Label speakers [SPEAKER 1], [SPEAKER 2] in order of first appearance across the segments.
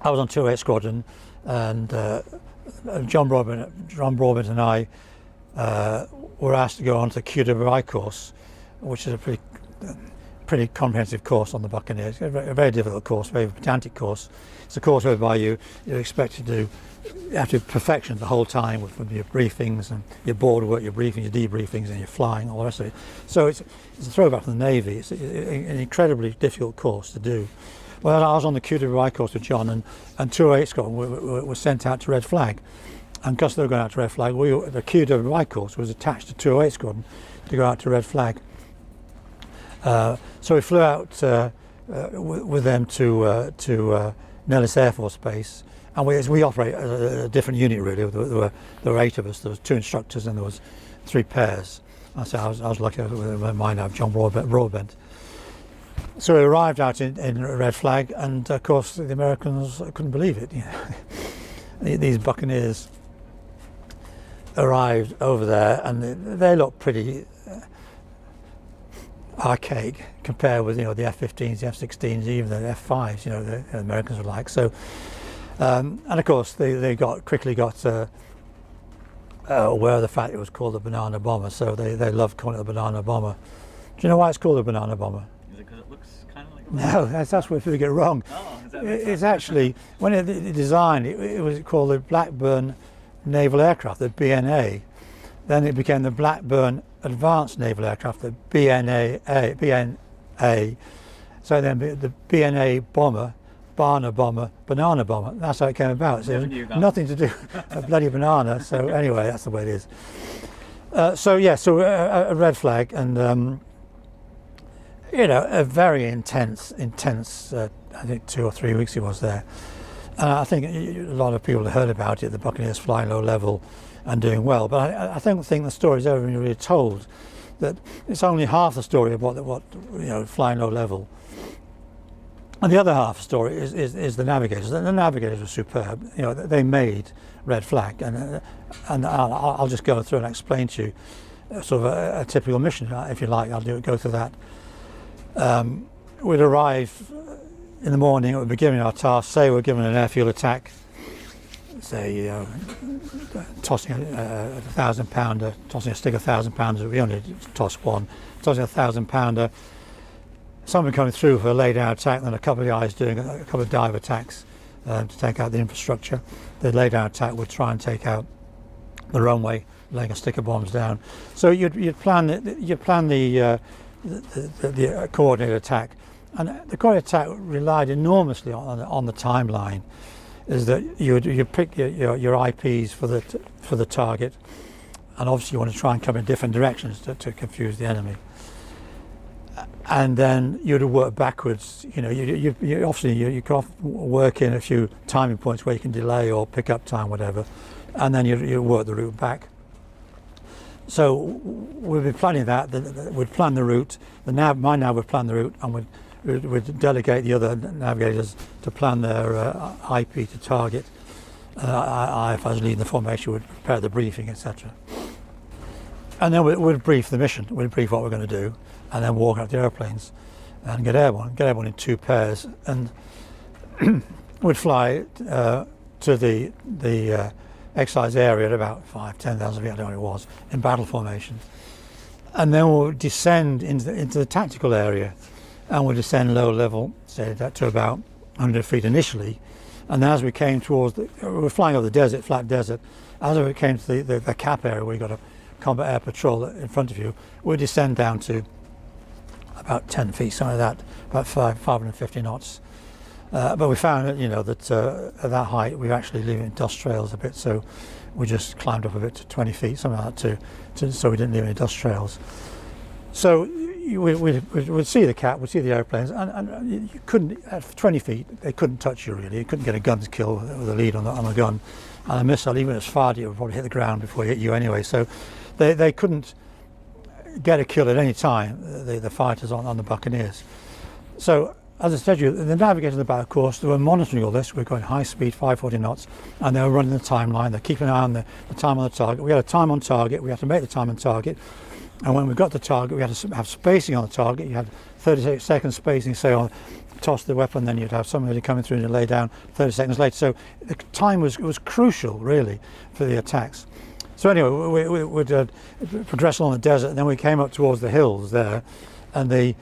[SPEAKER 1] I was on 208 Squadron, and John Broadbent and I were asked to go on to the QWI course, which is a pretty comprehensive course on the Buccaneer. It's a very difficult course, very pedantic course. It's a course whereby you're expected to have to perfection the whole time with your briefings and your board work, your briefings, your debriefings, and your flying, all the rest of it. So it's a throwback from the Navy. It's an incredibly difficult course to do. Well, I was on the QWI course with John, and 208 Squadron were sent out to Red Flag. And because they were going out to Red Flag, the QWI course was attached to 208 Squadron to go out to Red Flag. So we flew out with them to Nellis Air Force Base, and we operate a different unit really. There were 8 of us. There was 2 instructors and there was 3 pairs. So I was lucky with mine have John Broadbent. So we arrived out in Red Flag, and of course the Americans couldn't believe it. You know. These Buccaneers arrived over there, and they looked pretty archaic compared with, you know, the F-15s, the F-16s, even the F-5s. You know, the Americans were like so. And of course they quickly got aware of the fact it was called the banana bomber. So they loved calling it the banana bomber. Do you know why it's called the banana bomber?
[SPEAKER 2] Is it because it looks kind of like a
[SPEAKER 1] No, that's where people get it wrong.
[SPEAKER 2] Oh, is that
[SPEAKER 1] It's actually, when it designed, it was called the Blackburn Naval Aircraft, the BNA. Then it became the Blackburn Advanced Naval Aircraft, the BNA. So then the BNA bomber, Barna bomber, banana bomber. That's how it came about. So nothing to do with a bloody banana. So anyway, that's the way it is. So a Red Flag, and you know, a very intense. I think 2 or 3 weeks he was there. And I think a lot of people have heard about it. The Buccaneers flying low level and doing well, but I don't think the story's ever been really told. That it's only half the story of what you know, flying low level. And the other half of the story is the navigators. The navigators were superb. You know, they made Red Flag, and I'll just go through and explain to you sort of a typical mission, if you like. I'll go through that. We'd arrive in the morning. We'd be given our task. Say we're given an airfield attack. Say, you know, tossing a 1,000-pounder, tossing a stick of 1,000-pounders. We only toss one. Tossing a 1,000-pounder. Someone coming through for a lay-down attack, then a couple of guys doing a couple of dive attacks to take out the infrastructure. The lay-down attack would try and take out the runway, laying a stick of bombs down. So you'd plan the coordinated attack, and the coordinated attack relied enormously on the timeline. Is that you pick your IPs for the target, and obviously you want to try and come in different directions to confuse the enemy. And then you'd work backwards. You know, you can often work in a few timing points where you can delay or pick up time, whatever, and then you work the route back. So we've been planning that. We'd plan the route. My nav would plan the route, and we'd delegate the other navigators to plan their IP to target. I, if I was leading the formation, would prepare the briefing, etc. And then we'd brief the mission. We'd brief what we're going to do, and then walk out the airplanes and get airborne. Get airborne in 2 pairs, and we'd fly to the exercise area at about 10,000 feet. I don't know what it was, in battle formation, and then we'll descend into the tactical area. And we'll descend low level, say that to about 100 feet initially. And then as we came towards, we're flying over the desert, flat desert. As we came to the cap area where you got a combat air patrol in front of you, we'll descend down to about 10 feet, something like that, about 550 knots. But we found that, you know, that at that height we actually leave in dust trails a bit, so we just climbed up a bit to 20 feet, something like that, so we didn't leave any dust trails. So we'd see the cap, we'd see the airplanes, and you couldn't, at 20 feet, they couldn't touch you really. You couldn't get a gun's kill with a lead on the gun. And a missile, even as far as it would probably hit the ground before it hit you anyway. So they couldn't get a kill at any time, the fighters on the Buccaneers. So, as I said to you, the navigators in the back, of course, they were monitoring all this. We're going high speed, 540 knots, and they were running the timeline. They're keeping an eye on the time on the target. We had a time on target. We had to make the time on target. And when we got the target, we had to have spacing on the target. You had 30 second spacing, say, toss the weapon, then you'd have somebody coming through and you'd lay down 30 seconds later. So the time was crucial, really, for the attacks. So anyway, we would progress along the desert, and then we came up towards the hills there, and the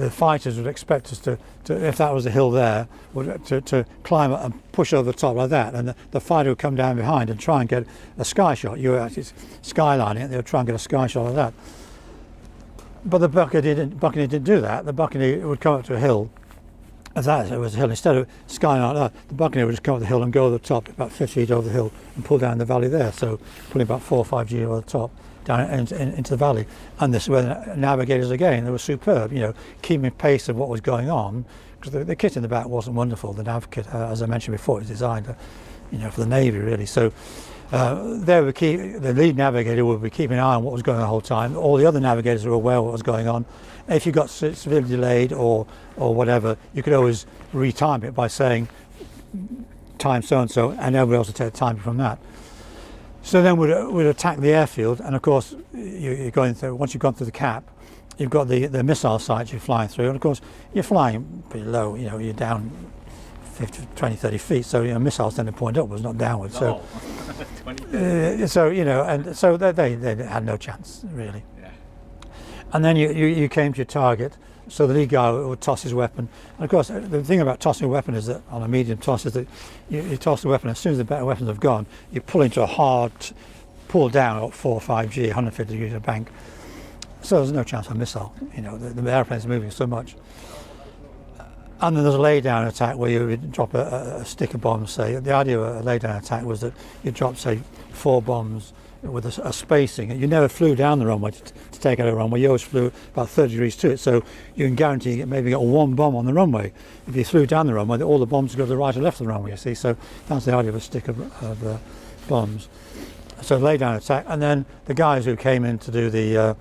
[SPEAKER 1] fighters would expect us to if that was a hill there, to climb up and push over the top like that, and the fighter would come down behind and try and get a sky shot. You were actually skylining it, they would try and get a sky shot like that. But the Buccaneer didn't do that. The Buccaneer would come up to a hill, as that it was a hill. Instead of skying like that, the Buccaneer would just come up the hill and go over the top, about 50 feet over the hill, and pull down the valley there. So pulling about 4 or 5 G over the top, down into the valley. And this is where the navigators again, they were superb, you know, keeping pace of what was going on, because the kit in the back wasn't wonderful. The nav kit, as I mentioned before, is designed, you know, for the Navy really. So the lead navigator would be keeping an eye on what was going on the whole time. All the other navigators were aware of what was going on. If you got severely delayed or whatever, you could always retime it by saying time so and so, and everybody else would take the time from that. So then we'd attack the airfield, and of course you're going through. Once you've gone through the cap, you've got the missile sites you're flying through, and of course you're flying pretty low. You know, you're down 50, 20, 30 feet, so you know, missiles tend to point upwards, not downwards. So,
[SPEAKER 2] 20,
[SPEAKER 1] so you know, and so they had no chance really.
[SPEAKER 2] yeah.
[SPEAKER 1] And then you came to your target. So the lead guy would toss his weapon. And of course, the thing about tossing a weapon is that on a medium toss is that you toss the weapon. As soon as the better weapons have gone, you pull into a hard pull down at 4 or 5 G, 150 degrees of bank. So there's no chance of a missile. You know, the airplane's moving so much. And then there's a lay-down attack where you would drop a stick of bombs. Say the idea of a lay-down attack was that you drop, say, 4 bombs with a spacing. You never flew down the runway to take out a runway. You always flew about 30 degrees to it, so you can guarantee you maybe got 1 bomb on the runway. If you flew down the runway, all the bombs would go to the right or left of the runway, you see. So that's the idea of a stick of bombs. So lay-down attack, and then the guys who came in to do the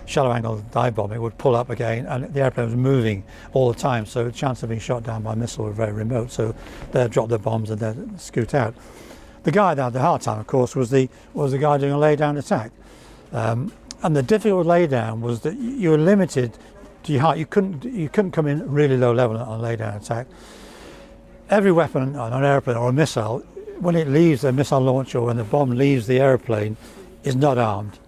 [SPEAKER 1] shallow angle dive bombing would pull up again, and the airplane was moving all the time, so the chance of being shot down by a missile were very remote. So they'd drop their bombs and they'd scoot out. The guy that had the hard time, of course, was the guy doing a lay-down attack, and the difficult lay-down was that you were limited to your height. You couldn't come in really low level on a lay-down attack. Every weapon on an airplane or a missile, when it leaves the missile launcher or when the bomb leaves the airplane, is not armed.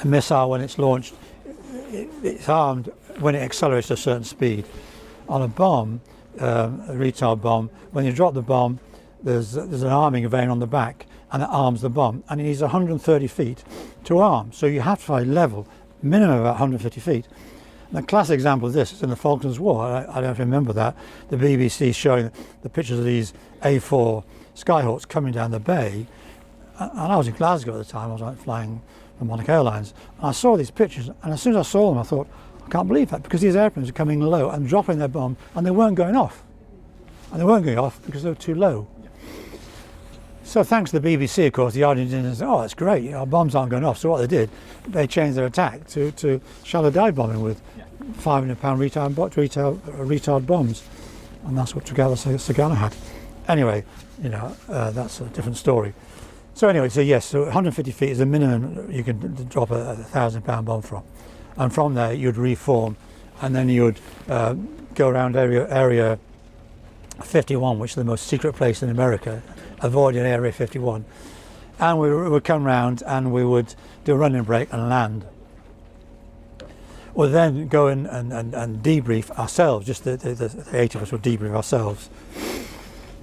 [SPEAKER 1] A missile, when it's launched, it's armed when it accelerates at a certain speed. On a bomb, a retard bomb, when you drop the bomb, there's an arming vein on the back, and it arms the bomb, and it needs 130 feet to arm. So you have to fly level, minimum about 150 feet. And a classic example of this is in the Falklands War. I don't know if you remember that. The BBC showing the pictures of these A4 Skyhawks coming down the bay, and I was in Glasgow at the time. I was flying for Monaco Airlines, and I saw these pictures, and as soon as I saw them I thought, I can't believe that, because these airplanes are coming low and dropping their bomb, and they weren't going off. And they weren't going off because they were too low. So thanks to the BBC, of course, the Argentinians said, oh, that's great, our bombs aren't going off. So what they did, they changed their attack to shallow dive bombing with 500-pound retard bombs, and that's what Sagana had. Anyway, you know, that's a different story. So anyway, so yes, so 150 feet is the minimum you can drop a 1,000-pound bomb from, and from there you'd reform, and then you would go around area 51, which is the most secret place in America, avoiding Area 51, and we would come round and we would do a running break and land. We'd then go in and debrief ourselves. Just the 8 of us would debrief ourselves.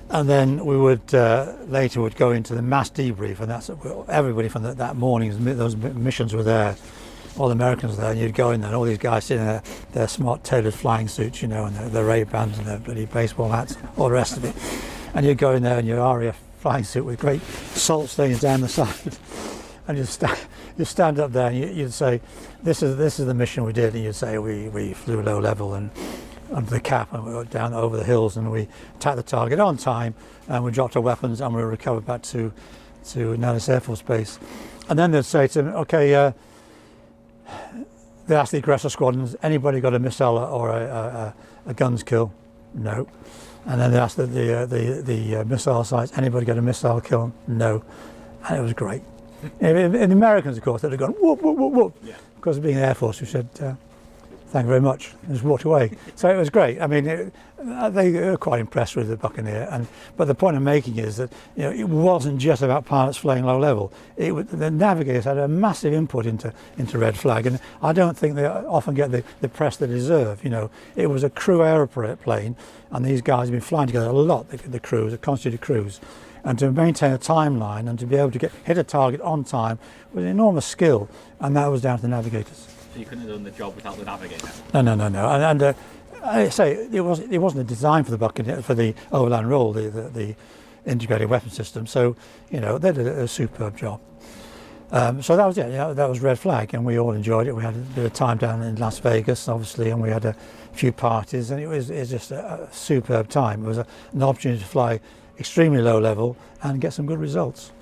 [SPEAKER 1] And then we would later would go into the mass debrief, and that's everybody from that morning. Those missions were there, all the Americans were there, and you'd go in there, and all these guys sitting in their smart tailored flying suits, you know, and their Ray-Bans and their bloody baseball hats, all the rest of it. And you'd go in there in your RAF flying suit with great salt stains down the side, and you'd stand up there and you'd say, "This is the mission we did," and you'd say, "We flew low level and under the cap, and we went down over the hills, and we attacked the target on time, and we dropped our weapons, and we recovered back to Nellis Air Force Base." And then they'd say to me, "Okay," they asked the aggressor squadrons, "Anybody got a missile or a guns kill?" No. And then they asked the missile sites, "Anybody got a missile kill?" No. And it was great. In the Americans, of course, they'd have gone whoop whoop whoop whoop, because being Air Force, we said thank you very much, and just walked away. So it was great. I mean, they were quite impressed with the Buccaneer, but the point I'm making is that it wasn't just about pilots flying low level. The navigators had a massive input into red flag, and I don't think they often get the press they deserve. It was a crew aeroplane, and these guys have been flying together a lot. The crews, the constituted crews. And to maintain a timeline and to be able to hit a target on time was an enormous skill, and that was down to the navigators.
[SPEAKER 2] So you couldn't have done the job without the navigator?
[SPEAKER 1] No. And I say it wasn't a design for the Buccaneer, for the overland role, the integrated weapon system. So they did a superb job. So that was it. That was red flag, and we all enjoyed it. We had a bit of time down in Las Vegas, obviously, and we had a few parties, and it was just a superb time. It was an opportunity to fly extremely low level and get some good results.